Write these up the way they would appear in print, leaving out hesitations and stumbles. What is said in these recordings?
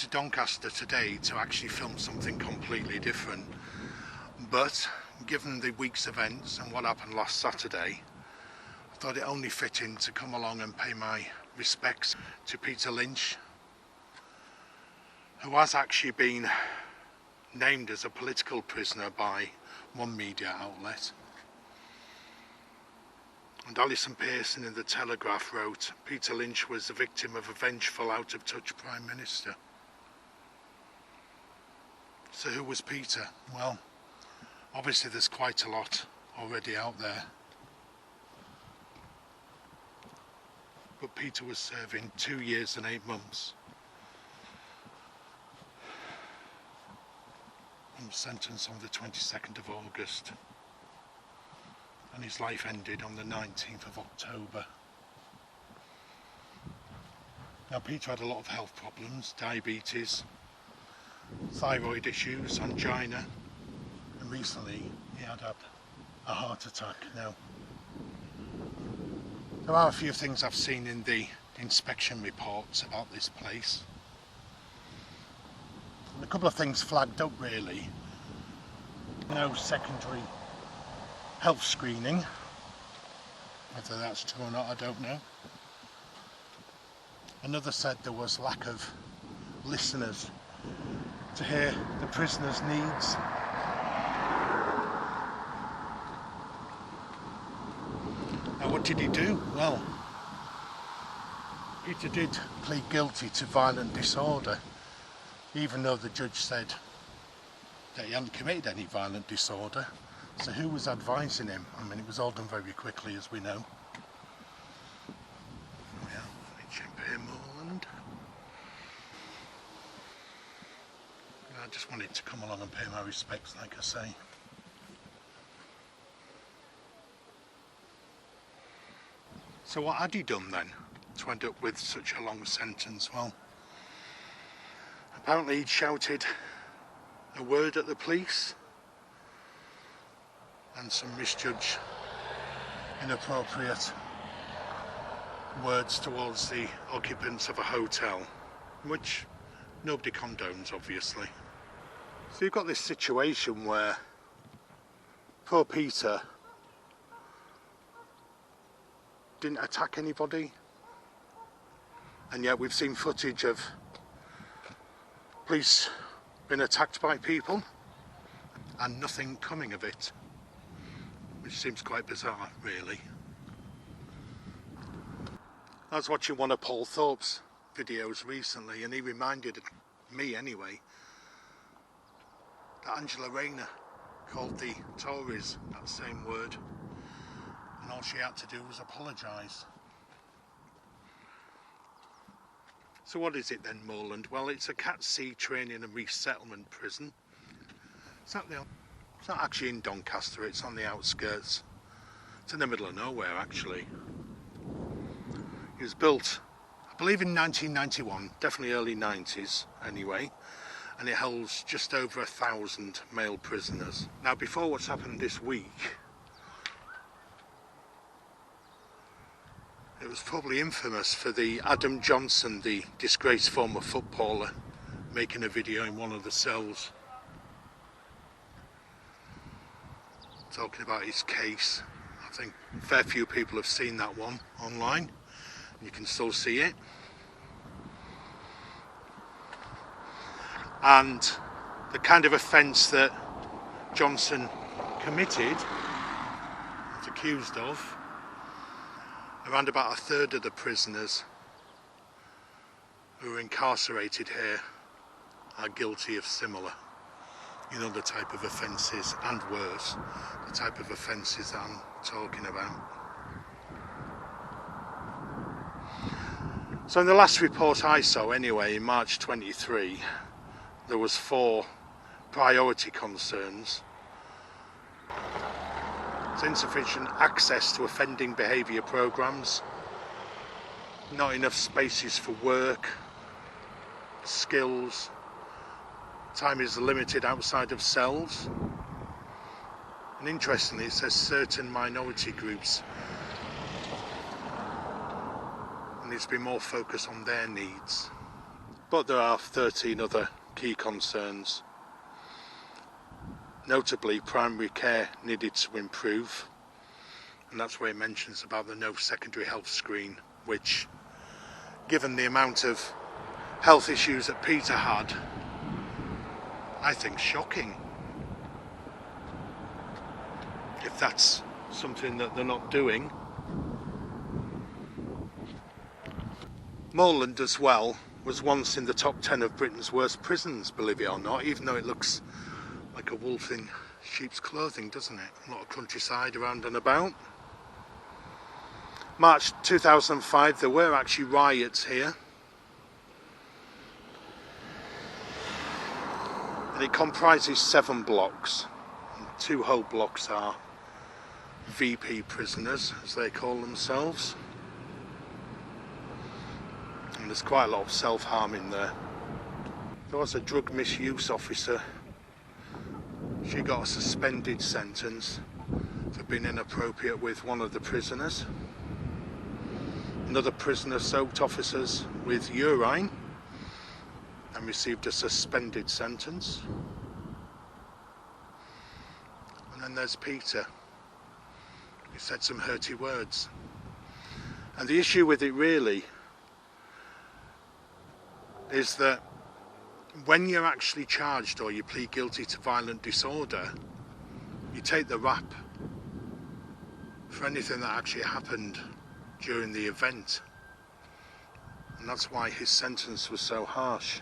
to Doncaster today to actually film something completely different, but given the week's events and what happened last Saturday, I thought it only fitting to come along and pay my respects to Peter Lynch, who has actually been named as a political prisoner by one media outlet. And Alison Pearson in the Telegraph wrote, Peter Lynch was the victim of a vengeful, out-of-touch Prime Minister. So who was Peter? Well, obviously there's quite a lot already out there. But Peter was serving 2 years and 8 months. And was sentenced on the 22nd of August. And his life ended on the 19th of October. Now Peter had a lot of health problems, diabetes, thyroid issues, angina, and recently he had a heart attack. Now, there are a few things I've seen in the inspection reports about this place. And a couple of things flagged up really. No secondary health screening. Whether that's true or not, I don't know. Another said there was lack of listeners to hear the prisoners' needs. Now what did he do? Well, Peter did plead guilty to violent disorder, even though the judge said that he hadn't committed any violent disorder. So who was advising him? I mean, it was all done very quickly, as we know. Yeah, HMP Moorland. I just wanted to come along and pay my respects, like I say. So what had he done then to end up with such a long sentence? Well, apparently he'd shouted a word at the police and some misjudged, inappropriate words towards the occupants of a hotel, which nobody condones, obviously. So you've got this situation where poor Peter didn't attack anybody, and yet we've seen footage of police being attacked by people and nothing coming of it, which seems quite bizarre, really. I was watching one of Paul Thorpe's videos recently, and he reminded me anyway that Angela Rayner called the Tories that same word, and all she had to do was apologise. So what is it then, Moorland? Well, it's a Cat C training and resettlement prison. It's not actually in Doncaster, it's on the outskirts. It's in the middle of nowhere, actually. It was built, I believe, in 1991, definitely early 90s anyway, and it holds just over 1,000 male prisoners. Now, before what's happened this week, it was probably infamous for the Adam Johnson, the disgraced former footballer, making a video in one of the cells talking about his case. I think a fair few people have seen that one online. You can still see it. And the kind of offence that Johnson committed, was accused of, around about a third of the prisoners who are incarcerated here are guilty of similar. You know, the type of offences, and worse, the type of offences that I'm talking about. So in the last report I saw anyway, in March 23, there was 4 priority concerns. It's insufficient access to offending behaviour programmes, not enough spaces for work, skills, time is limited outside of cells, and interestingly it says certain minority groups, and there's been more focus on their needs. But there are 13 other key concerns. Notably, primary care needed to improve, and that's where he mentions about the no secondary health screen, which, given the amount of health issues that Peter had, I think shocking. If that's something that they're not doing. Moorland as well was once in the top 10 of Britain's worst prisons, believe it or not, even though it looks like a wolf in sheep's clothing, doesn't it? A lot of countryside around and about. March 2005, there were actually riots here. And it comprises 7 blocks. And 2 whole blocks are VP prisoners, as they call themselves. And there's quite a lot of self-harm in there. There was a drug misuse officer. She got a suspended sentence for being inappropriate with one of the prisoners. Another prisoner soaked officers with urine and received a suspended sentence. And then there's Peter. He said some hurty words. And the issue with it really is that when you're actually charged or you plead guilty to violent disorder, you take the rap for anything that actually happened during the event. And that's why his sentence was so harsh.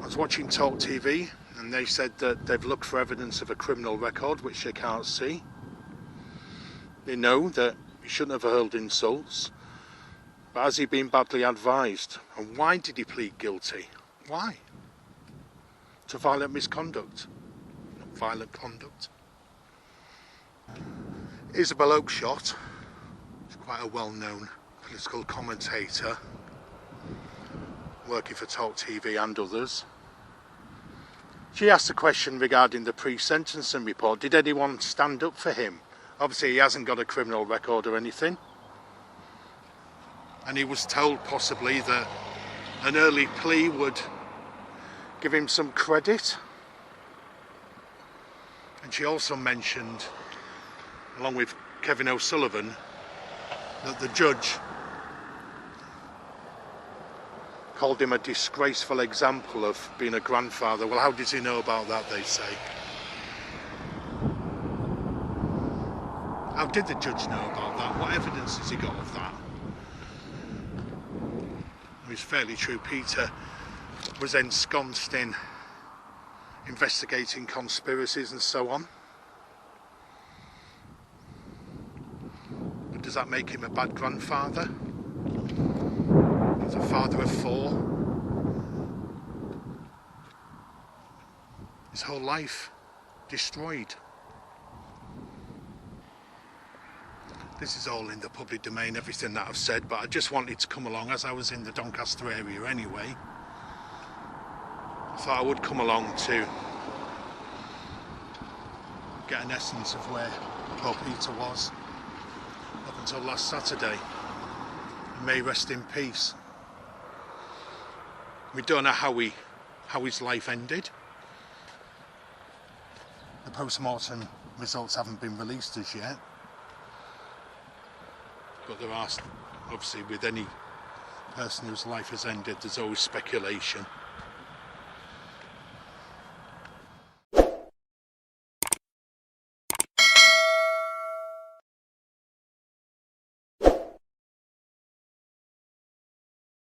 I was watching Talk TV and they said that they've looked for evidence of a criminal record which they can't see. They know that he shouldn't have hurled insults, but has he been badly advised? And why did he plead guilty? Why? To violent misconduct, not violent conduct. Isabel Oakeshott is quite a well-known political commentator working for Talk TV and others. She asked a question regarding the pre-sentencing report. Did anyone stand up for him? Obviously he hasn't got a criminal record or anything. And he was told possibly that an early plea would give him some credit. And she also mentioned, along with Kevin O'Sullivan, that the judge called him a disgraceful example of being a grandfather. Well, how does he know about that, they say? How did the judge know about that? What evidence has he got of that? It's fairly true. Peter was ensconced in investigating conspiracies and so on. But does that make him a bad grandfather? He's a father of 4. His whole life destroyed. This is all in the public domain, everything that I've said, but I just wanted to come along as I was in the Doncaster area anyway. I thought I would come along to get an essence of where poor Peter was up until last Saturday. He may rest in peace. We don't know how his life ended. The post-mortem results haven't been released as yet. But there are, obviously, with any person whose life has ended, there's always speculation.